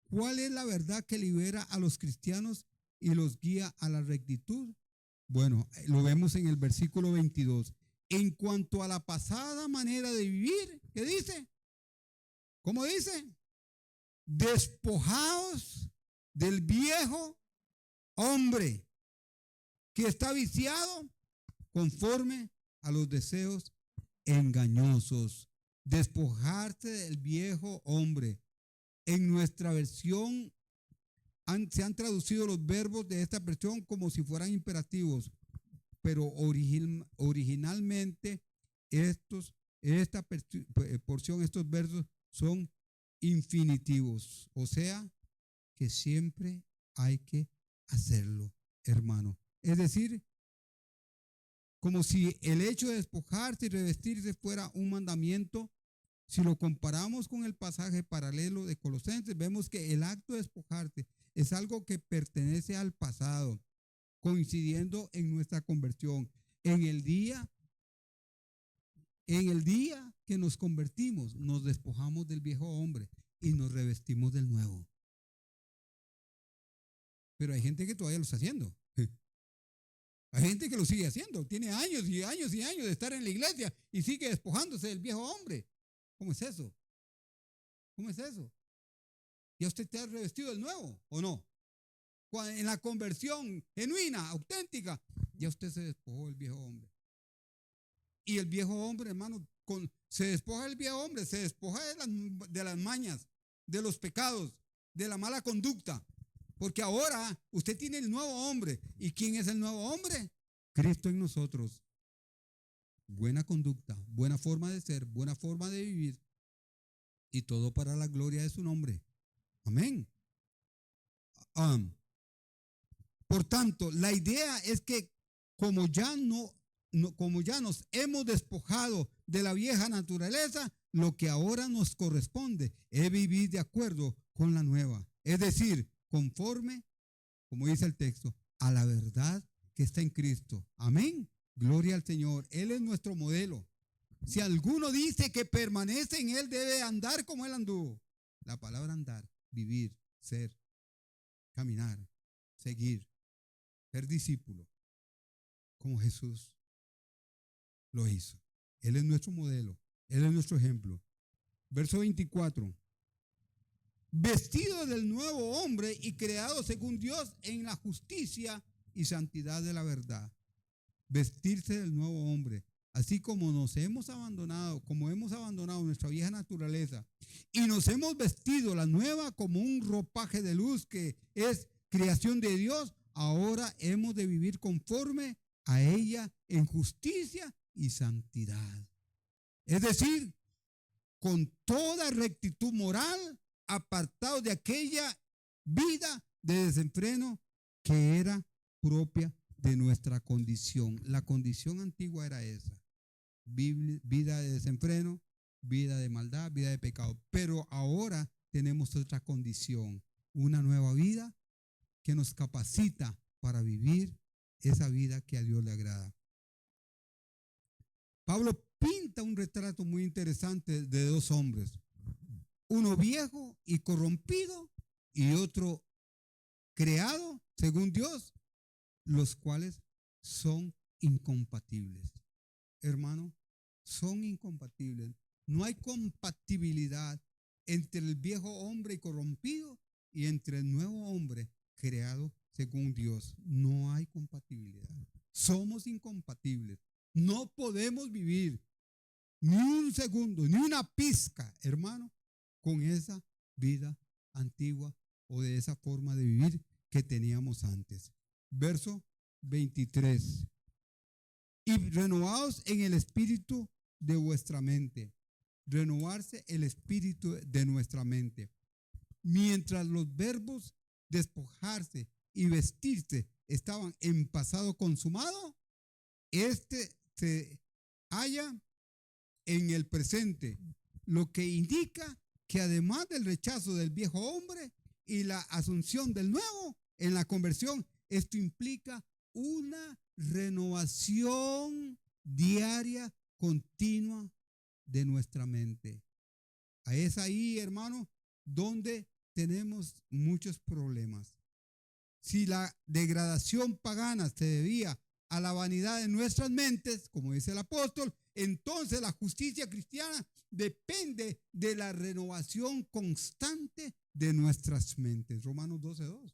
¿Cuál es la verdad que libera a los cristianos y los guía a la rectitud? Bueno, lo vemos en el versículo 22. En cuanto a la pasada manera de vivir, ¿qué dice? ¿Cómo dice? Despojaos del viejo hombre que está viciado conforme a los deseos engañosos. Despojarse del viejo hombre. En nuestra versión se han traducido los verbos de esta versión como si fueran imperativos, pero originalmente esta porción, estos versos son infinitivos, o sea que siempre hay que hacerlo, hermano. Es decir, como si el hecho de despojarse y revestirse fuera un mandamiento. Si lo comparamos con el pasaje paralelo de Colosenses, vemos que el acto de despojarse es algo que pertenece al pasado, coincidiendo en nuestra conversión. En el día que nos convertimos, nos despojamos del viejo hombre y nos revestimos del nuevo. Pero hay gente que todavía lo está haciendo. Hay gente que lo sigue haciendo. Tiene años y años y años de estar en la iglesia y sigue despojándose del viejo hombre. ¿Cómo es eso? ¿Cómo es eso? ¿Ya usted te ha revestido del nuevo o no? En la conversión genuina, auténtica, ya usted se despojó del viejo hombre. Y el viejo hombre, hermano, se despoja del viejo hombre, se despoja de las mañas, de los pecados, de la mala conducta. Porque ahora usted tiene el nuevo hombre. ¿Y quién es el nuevo hombre? Cristo en nosotros. Buena conducta, buena forma de ser, buena forma de vivir y todo para la gloria de su nombre. Amén. Por tanto, la idea es que como ya nos hemos despojado de la vieja naturaleza, lo que ahora nos corresponde es vivir de acuerdo con la nueva. Es decir, conforme, como dice el texto, a la verdad que está en Cristo. Amén. Gloria al Señor. Él es nuestro modelo. Si alguno dice que permanece en Él, debe andar como Él anduvo. La palabra andar, vivir, ser, caminar, seguir, ser discípulo, como Jesús lo hizo. Él es nuestro modelo. Él es nuestro ejemplo. Verso 24. Vestido del nuevo hombre y creado según Dios en la justicia y santidad de la verdad. Vestirse del nuevo hombre. Así como nos hemos abandonado, como hemos abandonado nuestra vieja naturaleza y nos hemos vestido la nueva como un ropaje de luz que es creación de Dios, ahora hemos de vivir conforme a ella en justicia y santidad. Es decir, con toda rectitud moral, apartados de aquella vida de desenfreno que era propia de nuestra condición. La condición antigua era esa: vida de desenfreno, vida de maldad, vida de pecado. Pero ahora tenemos otra condición, una nueva vida que nos capacita para vivir esa vida que a Dios le agrada. Pablo pinta un retrato muy interesante de dos hombres, uno viejo y corrompido y otro creado según Dios, los cuales son incompatibles. Hermano, son incompatibles. No hay compatibilidad entre el viejo hombre corrompido y entre el nuevo hombre creado según Dios. No hay compatibilidad. Somos incompatibles. No podemos vivir ni un segundo, ni una pizca, hermano, con esa vida antigua o de esa forma de vivir que teníamos antes. Verso 23. Y renovados en el espíritu de vuestra mente. Renovarse el espíritu de nuestra mente. Mientras los verbos despojarse y vestirse estaban en pasado consumado, este se halla en el presente, lo que indica que además del rechazo del viejo hombre y la asunción del nuevo en la conversión, esto implica una renovación diaria, continua de nuestra mente. Es ahí, hermano, donde tenemos muchos problemas. Si la degradación pagana se debía a la vanidad de nuestras mentes, como dice el apóstol, entonces la justicia cristiana depende de la renovación constante de nuestras mentes. Romanos 12:2.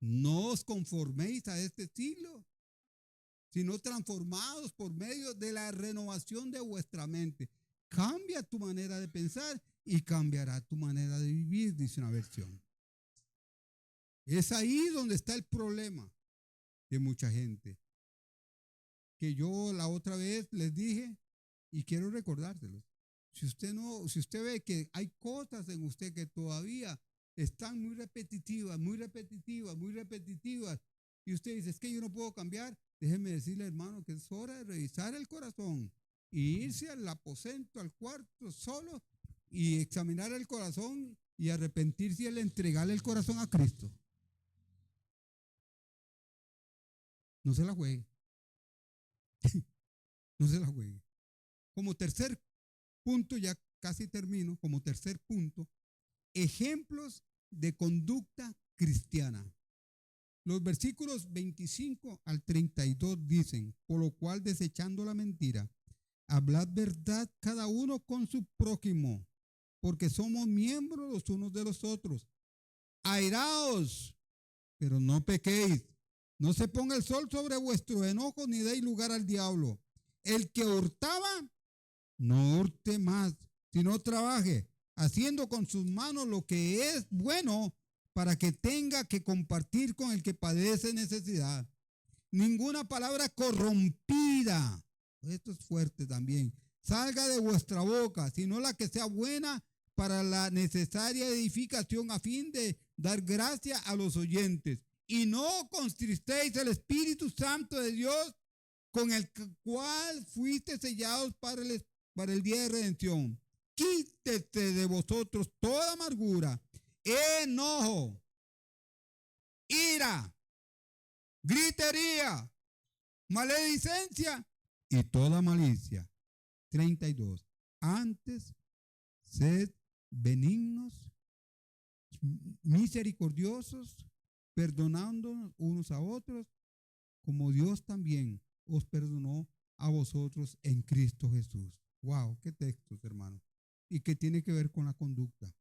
No os conforméis a este siglo, sino transformados por medio de la renovación de vuestra mente. Cambia tu manera de pensar y cambiará tu manera de vivir, dice una versión. Es ahí donde está el problema de mucha gente. Que yo la otra vez les dije y quiero recordárselos. Si usted ve que hay cosas en usted que todavía están muy repetitivas, y usted dice, es que yo no puedo cambiar, déjeme decirle, hermano, que es hora de revisar el corazón y irse al aposento, al cuarto solo y examinar el corazón y arrepentirse y entregarle el corazón a Cristo. No se la juegue. No se la juegue. Como tercer punto, ya casi termino, como tercer punto, ejemplos de conducta cristiana. Los versículos 25 al 32 dicen, por lo cual desechando la mentira, hablad verdad cada uno con su prójimo, porque somos miembros los unos de los otros. Airaos, pero no pequéis. No se ponga el sol sobre vuestros enojos, ni deis lugar al diablo. El que hurtaba, no hurte más, sino trabaje, haciendo con sus manos lo que es bueno, para que tenga que compartir con el que padece necesidad. Ninguna palabra corrompida, esto es fuerte también, salga de vuestra boca, sino la que sea buena para la necesaria edificación, a fin de dar gracia a los oyentes. Y no contristéis el Espíritu Santo de Dios, con el cual fuiste sellados para el día de redención. Quítese de vosotros toda amargura, enojo, ira, gritería, maledicencia y toda malicia. 32. Antes, sed benignos, misericordiosos, perdonándonos unos a otros, como Dios también os perdonó a vosotros en Cristo Jesús. Wow, qué textos, hermano. Y qué tiene que ver con la conducta.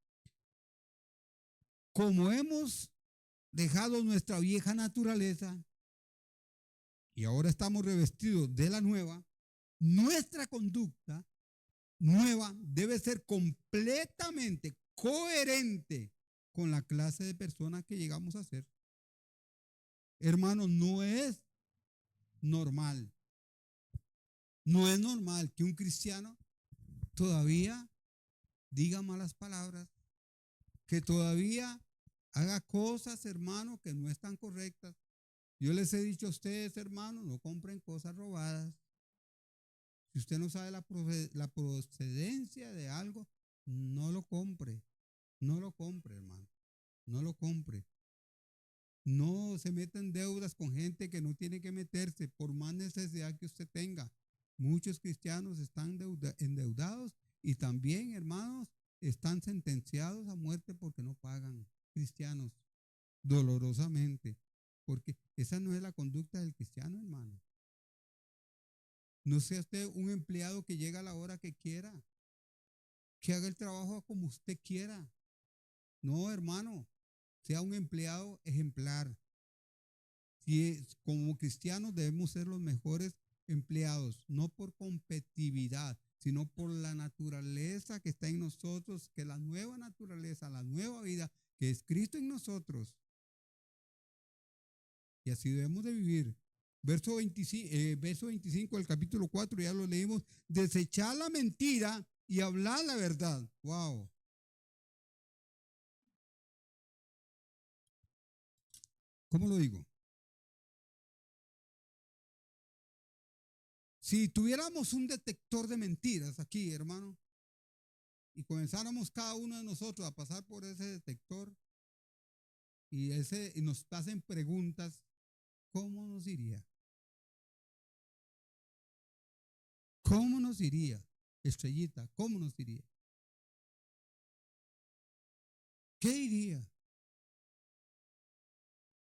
Como hemos dejado nuestra vieja naturaleza y ahora estamos revestidos de la nueva, nuestra conducta nueva debe ser completamente coherente con la clase de persona que llegamos a ser. Hermano, no es normal. No es normal que un cristiano todavía diga malas palabras, que todavía haga cosas, hermano, que no están correctas. Yo les he dicho a ustedes, hermano, no compren cosas robadas. Si usted no sabe la procedencia de algo, no lo compre. No lo compre, hermano. No lo compre. No se meta en deudas con gente que no tiene que meterse por más necesidad que usted tenga. Muchos cristianos están endeudados y también, hermanos, están sentenciados a muerte porque no pagan. Cristianos, dolorosamente. Porque esa no es la conducta del cristiano, hermano. No sea usted un empleado que llega a la hora que quiera, que haga el trabajo como usted quiera. No, hermano, sea un empleado ejemplar. Como cristianos debemos ser los mejores empleados, no por competitividad, sino por la naturaleza que está en nosotros, que la nueva naturaleza, la nueva vida, que es Cristo en nosotros. Y así debemos de vivir. Verso 25 del capítulo 4, ya lo leímos. Desechar la mentira y hablar la verdad. Wow. ¿Cómo lo digo? Si tuviéramos un detector de mentiras aquí, hermano, y comenzáramos cada uno de nosotros a pasar por ese detector y nos hacen preguntas, ¿cómo nos iría? ¿Cómo nos iría? Estrellita, ¿cómo nos iría? ¿Qué iría?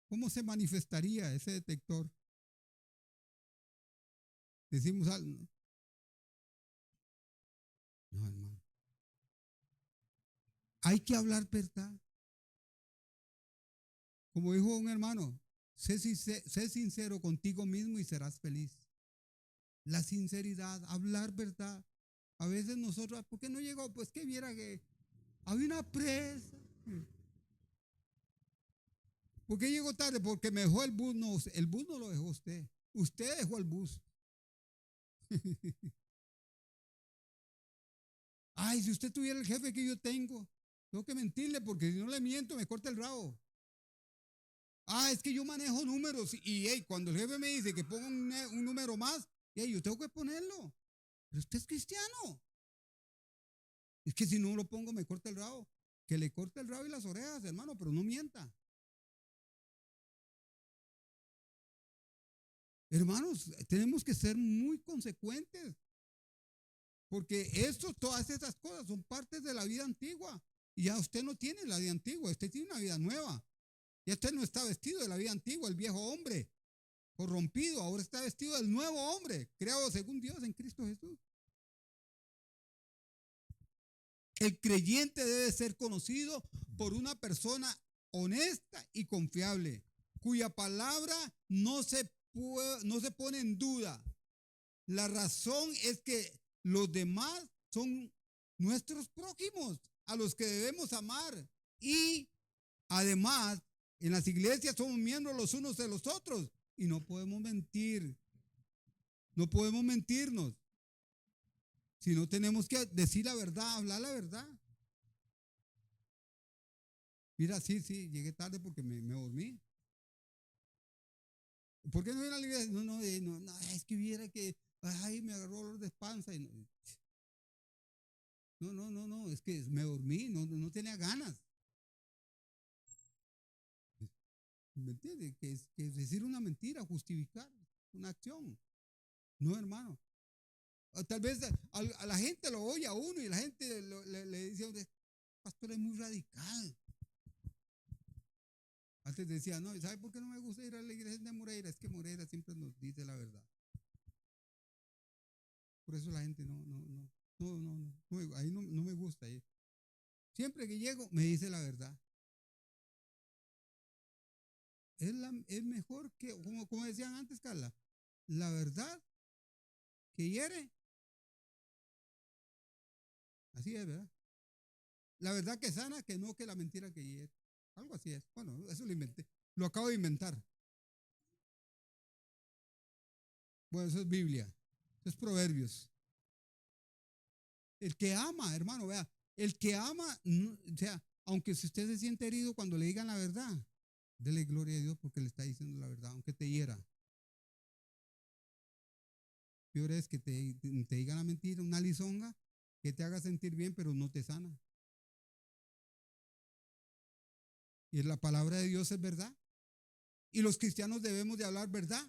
¿Cómo se manifestaría ese detector? Decimos algo. No, hermano. Hay que hablar verdad. Como dijo un hermano, sé sincero contigo mismo y serás feliz. La sinceridad, hablar verdad. A veces nosotros, ¿por qué no llegó? Pues que viera que había una presa. ¿Por qué llegó tarde? Porque me dejó el bus. No, el bus no lo dejó usted. Usted dejó el bus. Ay, si usted tuviera el jefe que yo tengo que mentirle porque si no le miento me corta el rabo. Ah, es que yo manejo números y hey, cuando el jefe me dice que ponga un número más, hey, yo tengo que ponerlo. Pero usted es cristiano. Es que si no lo pongo me corta el rabo. Que le corte el rabo y las orejas, hermano, pero no mienta. Hermanos, tenemos que ser muy consecuentes. Porque todas esas cosas son partes de la vida antigua. Y ya usted no tiene la vida antigua, usted tiene una vida nueva. Ya usted no está vestido de la vida antigua, el viejo hombre corrompido, ahora está vestido del nuevo hombre, creado según Dios en Cristo Jesús. El creyente debe ser conocido por una persona honesta y confiable, cuya palabra no se pone en duda. La razón es que los demás son nuestros prójimos, a los que debemos amar. Y además, en las iglesias somos miembros los unos de los otros y no podemos mentir. No podemos mentirnos. Si no tenemos que decir la verdad, hablar la verdad. Mira, sí, llegué tarde porque me dormí. ¿Por qué no viene a la iglesia? No, es que viera que, ay, me agarró dolor de panza. No, es que me dormí, no tenía ganas. ¿Me entiendes? Que es decir una mentira, justificar. una acción. No, hermano. O tal vez a la gente lo oye a uno y la gente le dice a usted, pastor, es muy radical. Antes decía, no, ¿sabe por qué no me gusta ir a la iglesia de Moreira? Es que Moreira siempre nos dice la verdad. Por eso la gente ahí no me gusta ir. Siempre que llego me dice la verdad. Es mejor que, como decían antes, Carla, la verdad que hiere. Así es, ¿verdad? La verdad que sana, que no que la mentira que hiere. Algo así es. Bueno, eso lo inventé. Lo acabo de inventar. Bueno, eso es Biblia. Eso es Proverbios. El que ama, hermano, vea. El que ama, o sea, aunque si usted se siente herido cuando le digan la verdad, dele gloria a Dios porque le está diciendo la verdad, aunque te hiera. Peor es que te digan la mentira, una lisonga que te haga sentir bien, pero no te sana. Y la palabra de Dios es verdad. Y los cristianos debemos de hablar verdad.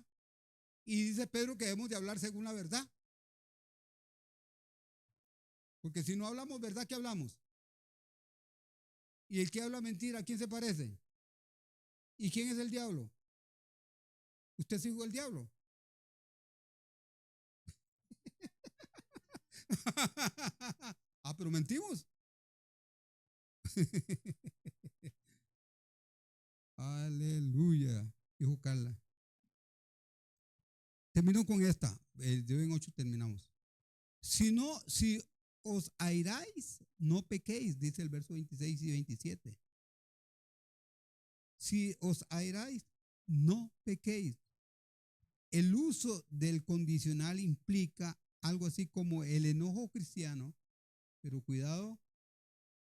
Y dice Pedro que debemos de hablar según la verdad. Porque si no hablamos verdad, ¿qué hablamos? Y el que habla mentira, ¿a quién se parece? ¿Y quién es el diablo? ¿Usted es hijo del diablo? Ah, pero mentimos. Aleluya, dijo Carla. Termino con esta. De hoy en 8 terminamos. Si os airáis, no pequéis, dice el verso 26 y 27. Si os airáis, no pequéis. El uso del condicional implica algo así como el enojo cristiano, pero cuidado,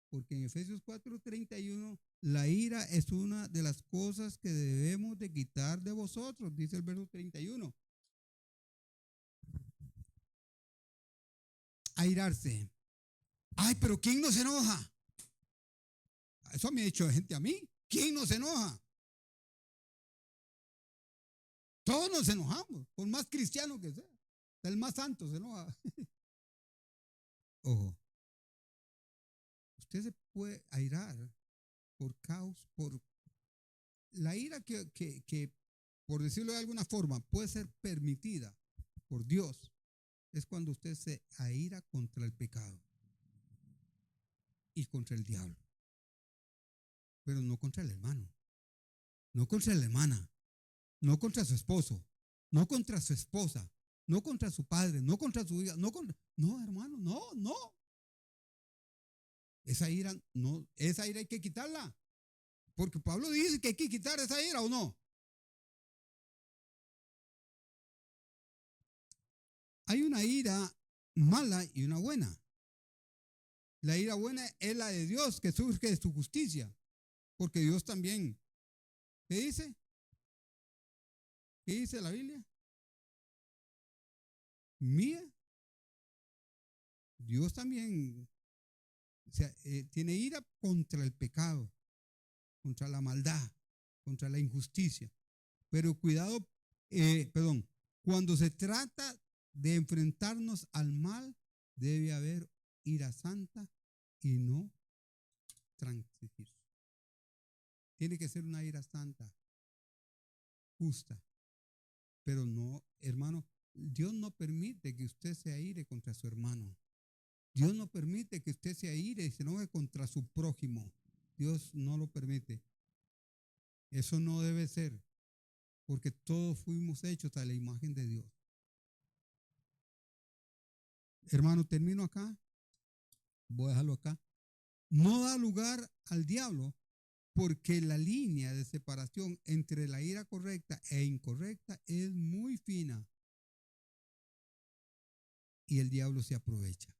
porque en Efesios 4:31 la ira es una de las cosas que debemos de quitar de vosotros, dice el verso 31. Airarse. Ay, pero ¿quién no se enoja? Eso me ha dicho gente a mí. ¿Quién no se enoja? Todos nos enojamos, por más cristiano que sea. El más santo se enoja. Ojo, usted se puede airar por caos, por la ira que, por decirlo de alguna forma, puede ser permitida por Dios, es cuando usted se aira contra el pecado y contra el diablo, pero no contra el hermano, no contra la hermana, no contra su esposo, no contra su esposa, no contra su padre, no contra su hija, no, hermano, no. Esa ira, no, esa ira hay que quitarla. Porque Pablo dice que hay que quitar esa ira, ¿o no? Hay una ira mala y una buena. La ira buena es la de Dios, que surge de su justicia. Porque Dios también, ¿qué dice? ¿Qué dice la Biblia? Mía. Dios también, o sea, tiene ira contra el pecado, contra la maldad, contra la injusticia. Pero cuidado, cuando se trata de enfrentarnos al mal, debe haber ira santa y no transigir. Tiene que ser una ira santa, justa, pero no, hermano, Dios no permite que usted se aire contra su hermano. Dios no permite que usted se aire y se enoje contra su prójimo. Dios no lo permite. Eso no debe ser, porque todos fuimos hechos a la imagen de Dios. Hermano, termino acá. Voy a dejarlo acá. No da lugar al diablo, porque la línea de separación entre la ira correcta e incorrecta es muy fina y el diablo se aprovecha.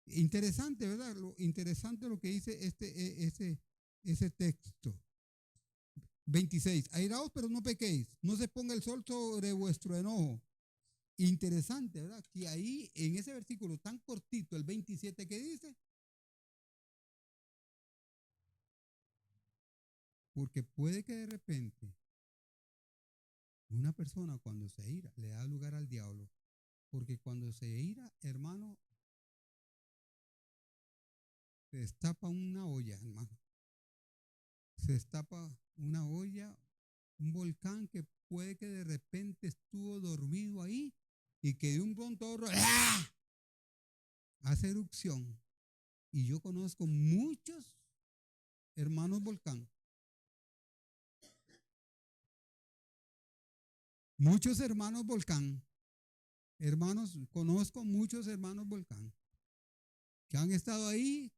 Interesante, ¿verdad? Interesante lo que dice ese texto. 26. Airaos, pero no pequéis. No se ponga el sol sobre vuestro enojo. Interesante, ¿verdad? Que ahí en ese versículo tan cortito, el 27, que dice, porque puede que de repente Una persona cuando se ira le da lugar al diablo, porque cuando se ira, hermano, se destapa una olla, hermano. Se destapa una olla, un volcán que puede que de repente estuvo dormido ahí y que de un pronto a otro ¡ah! Hace erupción. Y yo conozco muchos hermanos volcán. Muchos hermanos volcán. Hermanos, conozco muchos hermanos volcán que han estado ahí,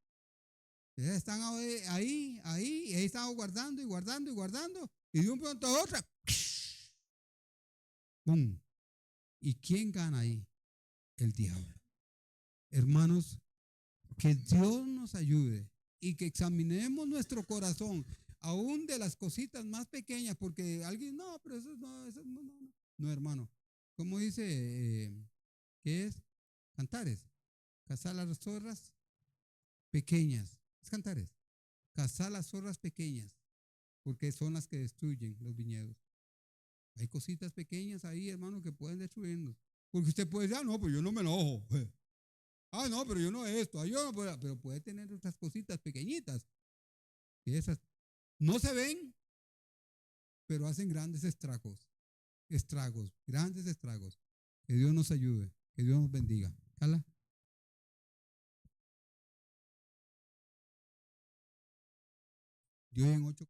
están ahí, y ahí están guardando y guardando y guardando, y de un pronto a otro, ¡pum! ¿Y quién gana ahí? El diablo. Hermanos, que Dios nos ayude y que examinemos nuestro corazón, aún de las cositas más pequeñas, porque alguien, no, pero eso no, no, no. No, hermano. ¿Cómo dice? ¿Qué es? Cantares. Cazar las zorras pequeñas. Es Cantares. Cazar las zorras pequeñas, porque son las que destruyen los viñedos. Hay cositas pequeñas ahí, hermano, que pueden destruirnos. Porque usted puede decir, ah, no, pues yo no me enojo. Ah, no, pero yo no esto, yo no puedo, pero puede tener otras cositas pequeñitas, que esas no se ven, pero hacen grandes grandes estragos. Que Dios nos ayude, que Dios nos bendiga. Carla. Dios en 8.